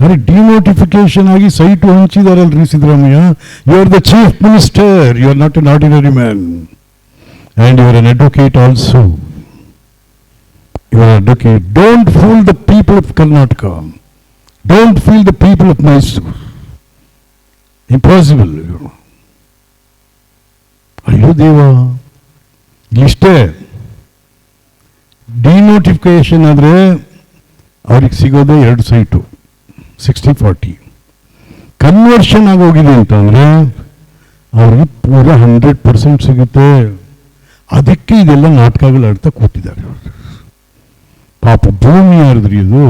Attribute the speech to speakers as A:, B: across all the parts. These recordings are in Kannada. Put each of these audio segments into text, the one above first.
A: ಅರೆ ಡಿನೋಟಿಫಿಕೇಶನ್ ಆಗಿ ಸೈಟು ಹಂಚಿದಾರಲ್ರಿ Siddaramaiah. You are the chief minister, you are not an ordinary man and you are an advocate also. You are advocate. Don't fool the people of Karnataka, don't fool the people of Mysuru. Impossible. ಅಯ್ಯೋ ದೇವ, ಇಷ್ಟೇ. ಡಿನೋಟಿಫಿಕೇಶನ್ ಆದರೆ ಅವ್ರಿಗೆ ಸಿಗೋದೇ 2 ಸೈಟು, 60-40. ಕನ್ವರ್ಷನ್ ಆಗೋಗಿದೆ ಅಂತಂದರೆ ಅವ್ರಿಗೆ ಪೂರ 100% ಸಿಗುತ್ತೆ. ಅದಕ್ಕೆ ಇದೆಲ್ಲ ನಾಟಕಗಳು ಆಡ್ತಾ ಕೂತಿದ್ದಾರೆ. ಪಾಪ ಭೂಮಿ ಯಾರಿದ್ರಿ ಇದು?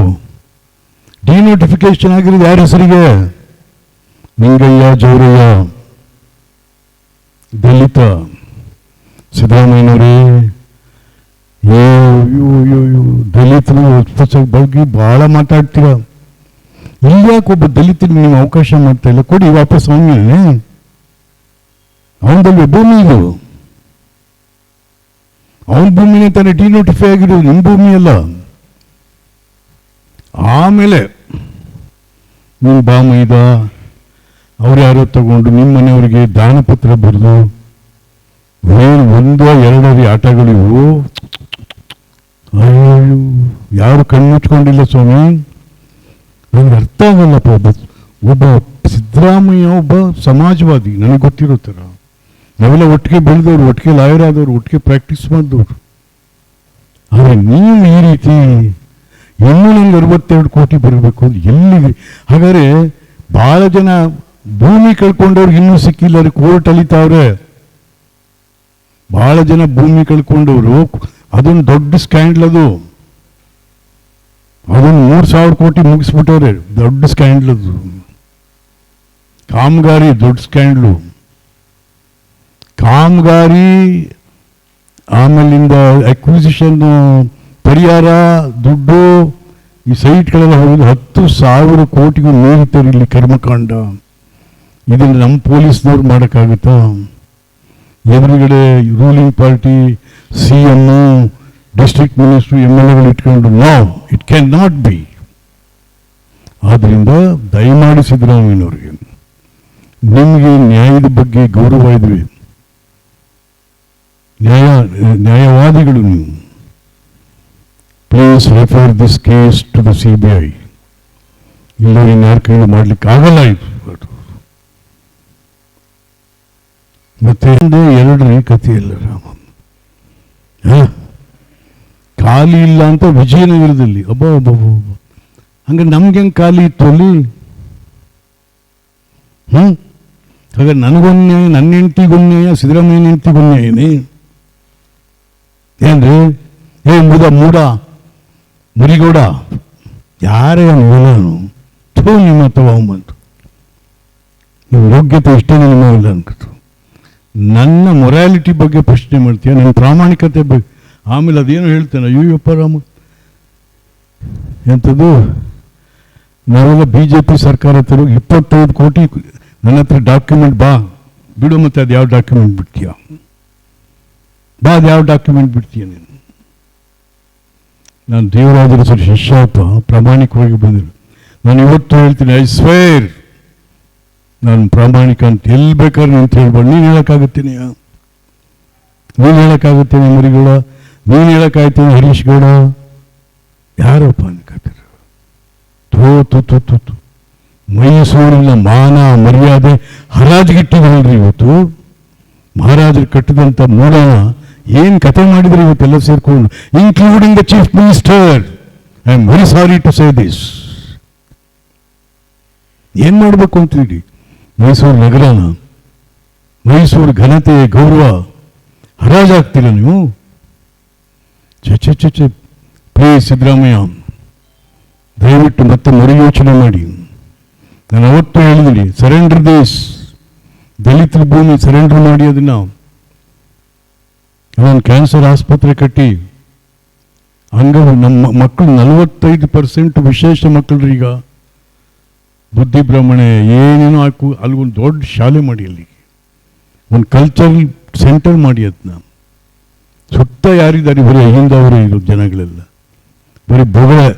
A: ಡಿನೋಟಿಫಿಕೇಶನ್ ಆಗಿರೋದು ಯಾರ ಹೆಸರಿಗೆ? ನಿಂಗಯ್ಯ, ಜವರಯ್ಯ, ದಲಿತ. ಸಿದ್ದರಾಮಯ್ಯನವರೇ, ದಲಿತರು ಬಗ್ಗೆ ಭಾಳ ಮಾತಾಡ್ತೀರ. ಇಲ್ಯಾಕೆ ಒಬ್ಬ ದಲಿತರಿಗೆ ನೀವು ಅವಕಾಶ ಮಾಡ್ತಾ ಇಲ್ಲ? ಕೊಡಿ ವಾಪಸ್ ಅವನಿಗೆ. ಅವನದಲ್ಲಿ ಭೂಮಿ ಇದು, ಅವನ ಭೂಮಿನೇ ತಾನೇ ಡಿನೋಟಿಫೈ ಆಗಿರೋದು, ನಿಮ್ಮ ಭೂಮಿ ಅಲ್ಲ. ಆಮೇಲೆ ನಿಮ್ಮ ಬಾಮೈದ ಅವ್ರು ಯಾರೋ ತಗೊಂಡು ನಿಮ್ಮ ಮನೆಯವರಿಗೆ ದಾನಪತ್ರ ಬರೆದು ಏನು 1-2 ಆಟಗಳಿವು. ಅಯ್ಯೋ, ಯಾರು ಕಣ್ಮುಚ್ಕೊಂಡಿಲ್ಲ ಸ್ವಾಮಿ. ನನಗೆ ಅರ್ಥ ಆಗಲ್ಲಪ್ಪ. ಒಬ್ಬ ಸಿದ್ದರಾಮಯ್ಯ ಒಬ್ಬ ಸಮಾಜವಾದಿ, ನನಗೆ ಗೊತ್ತಿರೋ ಥರ. ನಾವೆಲ್ಲ ಒಟ್ಟಿಗೆ ಬೆಳೆದವರು, ಒಟ್ಟಿಗೆ ಲಾಯರ್ ಆದವರು, ಒಟ್ಟಿಗೆ ಪ್ರಾಕ್ಟೀಸ್ ಮಾಡಿದವರು. ಆದರೆ ನೀವು ಈ ರೀತಿ ಇನ್ನೂ ನನಗೆ 62 ಕೋಟಿ ಬರಬೇಕು ಅಂತ ಎಲ್ಲಿ? ಹಾಗಾದರೆ ಭಾಳ ಜನ ಭೂಮಿ ಕಳ್ಕೊಂಡವ್ರಿಗೆ ಇನ್ನೂ ಸಿಕ್ಕಿಲ್ಲ, ಕೋರ್ಟ್ ಅಲಿತಾವ್ರೆ. ಭಾಳ ಜನ ಭೂಮಿ ಕಳ್ಕೊಂಡವರು, ಅದೊಂದು ದೊಡ್ಡ ಸ್ಕ್ಯಾಂಡಲ್. ಅದೊಂದು 3,000 ಕೋಟಿ ಮುಗಿಸ್ಬಿಟ್ಟವ್ರೆ, ದೊಡ್ಡ ಸ್ಕ್ಯಾಂಡಲ್ ಅದು. ಕಾಮಗಾರಿ ದೊಡ್ಡ ಸ್ಕ್ಯಾಂಡ್ಲು. ಕಾಮಗಾರಿ ಆಮೇಲಿಂದ ಅಕ್ವಿಸಿಷನ್, ಪರಿಹಾರ, ದುಡ್ಡು, ಈ ಸೈಟ್ಗಳೆಲ್ಲ ಹೋಗಿ 10,000 ಕೋಟಿಗೂ ಮೀರಿತಾರೆ ಇಲ್ಲಿ ಕರ್ಮಕಾಂಡ. ಇದನ್ನು ನಮ್ಮ ಪೊಲೀಸ್ನವ್ರು ಮಾಡೋಕ್ಕಾಗುತ್ತಾ? ಎದುರುಗಡೆ ರೂಲಿಂಗ್ ಪಾರ್ಟಿ, CM, ಡಿಸ್ಟ್ರಿಕ್ಟ್ ಮಿನಿಸ್ಟ್ರು, MLAಗಳು ಇಟ್ಕೊಂಡು no, it can not be. ಆದ್ದರಿಂದ ದಯಮಾಡಿ ಸಿದ್ದರಾಮಯ್ಯನವ್ರಿಗೆ, ನಿಮಗೆ ನ್ಯಾಯದ ಬಗ್ಗೆ ಗೌರವ ಇದ್ವಿ, ನ್ಯಾಯವಾದಿಗಳು ನೀವು. Please refer this case to the CBI. ಇಲ್ಲ ಇನ್ಯಾರ ಕೈಲಿ ಮಾಡ್ಲಿಕ್ಕೆ ಆಗಲ್ಲ ಇದು. ಮತ್ತೆ 2 ಕಥೆ ಇಲ್ಲ ರಾಮ. ಖಾಲಿ ಇಲ್ಲ ಅಂತ ವಿಜಯನಗರದಲ್ಲಿ ಒಬ್ಬ ಹಂಗೆ ನಮ್ಗೆ ಹೆಂಗೆ ಖಾಲಿ ಇತ್ತು ಅಲ್ಲಿ? ಹಾಗೆ ನನಗೊನ್ಯಾಯ, ನನ್ನ ಹೆಂಡತಿಗೊನ್ಯಾಯ, ಸಿದ್ದರಾಮಯ್ಯನ ಹೆಂಡತಿಗೊನ್ಯಾಯನೇ ಏನ್ರಿ? ಮೂಡ ಮುರಿಗೌಡ ಯಾರೇ ನಾನು ಥೂ ನಿಮ್ಮ ತಗೊಂಬಂತು. ನೀವು ಯೋಗ್ಯತೆ ಇಷ್ಟೇ ನಿಮ್ಮಲ್ಲ ಅನ್ಕತ್ತು. ನನ್ನ ಮೊರಾಲಿಟಿ ಬಗ್ಗೆ ಪ್ರಶ್ನೆ ಮಾಡ್ತೀಯ, ನನ್ನ ಪ್ರಾಮಾಣಿಕತೆ ಬಗ್ಗೆ. ಆಮೇಲೆ ಅದೇನು ಹೇಳ್ತೇನೆ, ಅಯ್ಯಪ್ಪ ರಾಮ ಎಂಥದ್ದು, ನಾವೆಲ್ಲ BJP ಸರ್ಕಾರ ತರೋ 25 ಕೋಟಿ ನನ್ನ ಹತ್ರ ಡಾಕ್ಯುಮೆಂಟ್ ಬಾ ಬಿಡು. ಮತ್ತೆ ಅದು ಯಾವ ಡಾಕ್ಯುಮೆಂಟ್ ಬಿಡ್ತೀಯ? ಬಾ, ಅದು ಯಾವ ಡಾಕ್ಯುಮೆಂಟ್ ಬಿಡ್ತೀಯ ನೀನು? ನಾನು ದೇವರಾಜರ ಸರ್ ಶಿಷ್ಯಪ್ಪ, ಪ್ರಾಮಾಣಿಕವಾಗಿ ಬಂದಿರು. ನಾನು ಇವತ್ತು ಹೇಳ್ತೀನಿ, ಐ ಸ್ವೇರ್ ನಾನು ಪ್ರಾಮಾಣಿಕ ಅಂತ. ಎಲ್ಲಿ ಬೇಕಾದ್ರೆ ಅಂತ ಹೇಳ್ಬಾರ್ದು. ನೀನು ಹೇಳೋಕ್ಕಾಗುತ್ತೇನೆ? ನೀನು ಹೇಳೋಕ್ಕಾಗುತ್ತೇನೆ ಮರಿಗೌಡ? ನೀನು ಹೇಳೋಕ್ಕಾಯ್ತೇನೆ ಹರೀಶ್ ಗೌಡ? ಯಾರಪ್ಪ ಅನ್ಕತ್ತೀರ? ತೋ ಮೈಸೂರಿನ ಮಾನ ಮರ್ಯಾದೆ ಹರಾಜ್ಗಿಟ್ಟಿದ್ರಲ್ರಿ ಇವತ್ತು. ಮಹಾರಾಜರು ಕಟ್ಟಿದಂಥ ಮೂಡನ ಏನು ಕತೆ ಮಾಡಿದ್ರು ಇವತ್ತೆಲ್ಲ ಸೇರ್ಕೊಂಡು, including the chief minister. I am very sorry to say this. ಏನು ಮಾಡಬೇಕು ಅಂತಿದ್ದೀರಿ? ಮೈಸೂರು ನಗರನ, ಮೈಸೂರು ಘನತೆ, ಗೌರವ ಹರಾಜಾಗ್ತಿಲ್ಲ ನೀವು? ಚೆ ಪ್ಲೀಸ್ ಸಿದ್ದರಾಮಯ್ಯ, ದಯವಿಟ್ಟು ಮತ್ತೆ ಮರುಯೋಚನೆ ಮಾಡಿ. ನಾನು ಅವತ್ತು ಹೇಳಿದ್ದೀನಿ, ಸರೆಂಡರ್ ದಿಸ್, ದಲಿತರ ಭೂಮಿ ಸರೆಂಡರ್ ಮಾಡಿ. ಅದನ್ನು ನಾನು ಕ್ಯಾನ್ಸರ್ ಆಸ್ಪತ್ರೆ ಕಟ್ಟಿ ನಮ್ಮ ಮಕ್ಕಳು 45% ವಿಶೇಷ ಮಕ್ಕಳು ಈಗ ಬುದ್ಧಿ ಬ್ರಾಹ್ಮಣೆ ಏನೇನೋ ಹಾಕು. ಅಲ್ಲಿಗೊಂದು ದೊಡ್ಡ ಶಾಲೆ ಮಾಡಿ, ಅಲ್ಲಿ ಒಂದು ಕಲ್ಚರಲ್ ಸೆಂಟರ್ ಮಾಡಿ. ಅದನ್ನ ಸುತ್ತ ಯಾರಿದ್ದಾರೆ? ಬರೀ ಅಹಿಂದ ಅವರೇ ಇರೋದು ಜನಗಳೆಲ್ಲ, ಬರೀ ಬೊಗಳೆ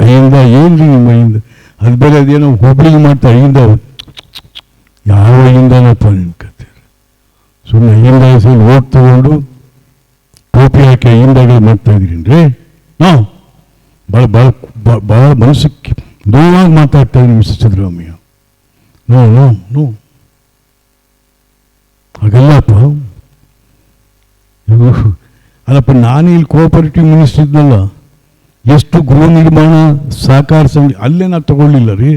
A: ಅಹಿಂದ. ಏನ್ರಿ ನಿಮ್ಮ ಅಹಿಂದ? ಅದು ಬೇರೆ ಅದೇನೋ ಹುಬ್ಳಿಗೆ ಮಾಡ್ತಾ ಅಹಿಂದ, ಯಾವ ಅಹಿಂದನಪ್ಪ ನಿನ್ನ ಕತೆ. ಸುಮ್ಮನೆ ಅಹಿಂದ ಹೆಸರು ಓಟ್ ತಗೊಂಡು ಟೋಪಿ ಹಾಕಿ ಅಹಿಂದಗಳು ಮಾಡ್ತಾ ಇದ್ದೀರಿ ನಾವು ಭಾಳ ಭಾಳ ಭಾಳ ಮನಸ್ಸಿಗೆ ನೋವಾಗಿ ಮಾತಾಡ್ತಾ ಇದ್ದೀನಿ mister Siddaramaiah. No no no ಹಾಗಲ್ಲಪ್ಪ. ಅಲ್ಲಪ್ಪ, ನಾನು ಇಲ್ಲಿ ಕೋಆಪರೇಟಿವ್ ಮಿನಿಸ್ಟರ್ ಇದ್ನಲ್ಲ, ಎಷ್ಟು ಗೃಹ ನಿರ್ಮಾಣ ಸಹಕಾರ ಸಂಘ ಅಲ್ಲೇ ನಾವು ತಗೊಳ್ಳಿಲ್ಲ ರೀ.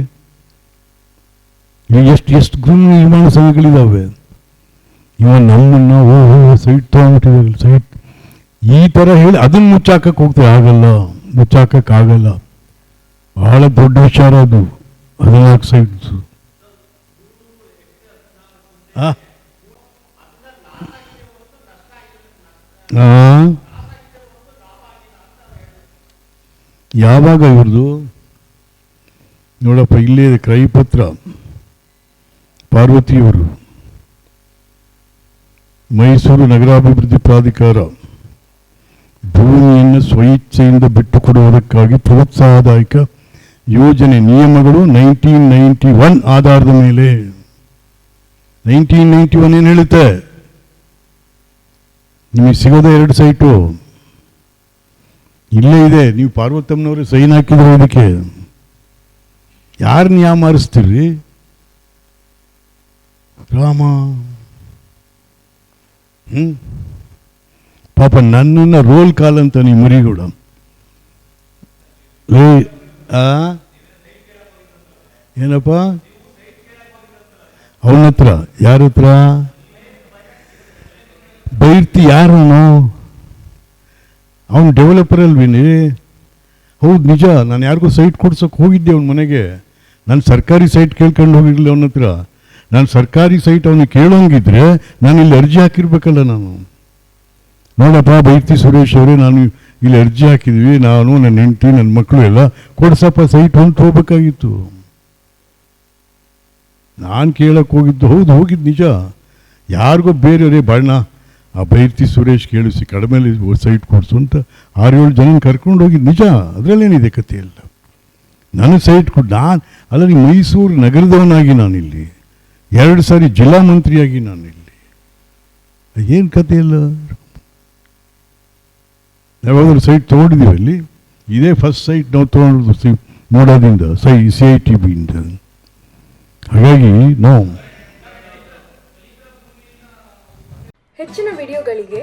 A: ಈಗ ಎಷ್ಟು ಗೃಹ ನಿರ್ಮಾಣ ಸಂಘಗಳಿದ್ದಾವೆ. ಇವ ನಮ್ಮನ್ನು ಸೈಟ್ ತಗೊಂಡ್ಬಿಟ್ಟಿದ್ದಾರೆ. ಸೈಟ್ ಈ ಥರ ಹೇಳಿ ಅದನ್ನು ಮುಚ್ಚಾಕಕ್ಕೆ ಹೋಗ್ತಾರೆ. ಆಗಲ್ಲ, ಮುಚ್ಚಾಕಕ್ಕಾಗಲ್ಲ. ಬಹಳ ದೊಡ್ಡ ವಿಚಾರ ಅದು. 14 ಸೈಟ್ಸು. ಯಾವಾಗ ಇವ್ರದ್ದು ನೋಡಪ್ಪ, ಇಲ್ಲೇ ಕ್ರಯಪತ್ರ. ಪಾರ್ವತಿಯವರು ಮೈಸೂರು ನಗರಾಭಿವೃದ್ಧಿ ಪ್ರಾಧಿಕಾರ ಭೂಮಿಯನ್ನು ಸ್ವಇಚ್ಛೆಯಿಂದ ಬಿಟ್ಟುಕೊಡುವುದಕ್ಕಾಗಿ ಪ್ರೋತ್ಸಾಹದಾಯಕ ಯೋಜನೆ ನಿಯಮಗಳು 1991 ಆಧಾರದ ಮೇಲೆ. 1991 ಏನು ಹೇಳುತ್ತೆ? ನಿಮಗೆ ಸಿಗೋದ 2 ಸೈಟು ಇಲ್ಲೇ ಇದೆ. ನೀವು ಪಾರ್ವತಮ್ಮನವರು ಸೈನ್ ಹಾಕಿದ್ರು ಅದಕ್ಕೆ. ಯಾರನ್ನ ಯಾಮಾರಿಸ್ತೀರಿ ರಾಮ? ಪಾಪ ನನ್ನನ್ನು ರೋಲ್ ಕಾಲ್ ಅಂತ ನೀವು ಮರಿಗೂಡ ಏನಪ್ಪ ಅವನ ಹತ್ರ. ಯಾರ ಹತ್ರ ಬೈರ್ತಿ? ಯಾರನು? ಅವನು ಡೆವಲಪರ್ ಅಲ್ವೇನಿ? ಹೌದು, ನಿಜ. ನಾನು ಯಾರಿಗೂ ಸೈಟ್ ಕೊಡ್ಸೋಕೆ ಹೋಗಿದ್ದೆ ಅವನ ಮನೆಗೆ. ನಾನು ಸರ್ಕಾರಿ ಸೈಟ್ ಕೇಳ್ಕೊಂಡು ಹೋಗಿರಲಿಲ್ಲ ಅವನ ಹತ್ರ. ನಾನು ಸರ್ಕಾರಿ ಸೈಟ್ ಅವನಿಗೆ ಕೇಳೋಂಗಿದ್ರೆ ನಾನು ಇಲ್ಲಿ ಅರ್ಜಿ ಹಾಕಿರ್ಬೇಕಲ್ಲ. ನಾನು ನೋಡಪ್ಪ ಬೈರ್ತಿ ಸುರೇಶ್ ಅವರೇ, ನಾನು ಇಲ್ಲಿ ಅರ್ಜಿ ಹಾಕಿದ್ವಿ, ನಾನು ನನ್ನ ಹೆಂಡತಿ ನನ್ನ ಮಕ್ಕಳು ಎಲ್ಲ, ಕೊಡ್ಸಪ್ಪ ಸೈಟ್ ಹೊಂಟು ಹೋಗ್ಬೇಕಾಗಿತ್ತು. ನಾನು ಕೇಳಕ್ಕೆ ಹೋಗಿದ್ದು. ಹೌದು, ಹೋಗಿದ್ದು ನಿಜ. ಯಾರಿಗೋ ಬೇರೆಯವರೇ ಬಣ್ಣ ಆ ಬೈರ್ತಿ ಸುರೇಶ್ ಕೇಳಿಸಿ ಕಡಿಮೆಲಿ ಸೈಟ್ ಕೊಡಿಸು ಅಂತ 6-7 ಜನ ಕರ್ಕೊಂಡು ಹೋಗಿದ್ದು ನಿಜ. ಅದರಲ್ಲೇನಿದೆ ಕತೆ ಎಲ್ಲ. ನನಗೆ ಸೈಟ್ ಕೊಟ್ಟು ನಾನು ಅಲ್ಲ, ನೀವು ಮೈಸೂರು ನಗರದವನಾಗಿ ನಾನಿಲ್ಲಿ 2 ಸಾರಿ ಜಿಲ್ಲಾ ಮಂತ್ರಿಯಾಗಿ ನಾನಿಲ್ಲಿ, ಏನು ಕತೆ ಇಲ್ಲ. ಯಾವಾಗಾದ್ರೂ ಸೈಟ್ ತೊಗೊಂಡಿದ್ದೀವಿ ಅಲ್ಲಿ? ಇದೇ ಫಸ್ಟ್ ಸೈಟ್ ನಾವು ತೊಗೊಂಡಿದ್ದು ನೋಡೋದ್ರಿಂದ CITBಯಿಂದ. ಹಾಗಾಗಿ ನಾವು
B: ಹೆಚ್ಚಿನ ವಿಡಿಯೋಗಳಿಗೆ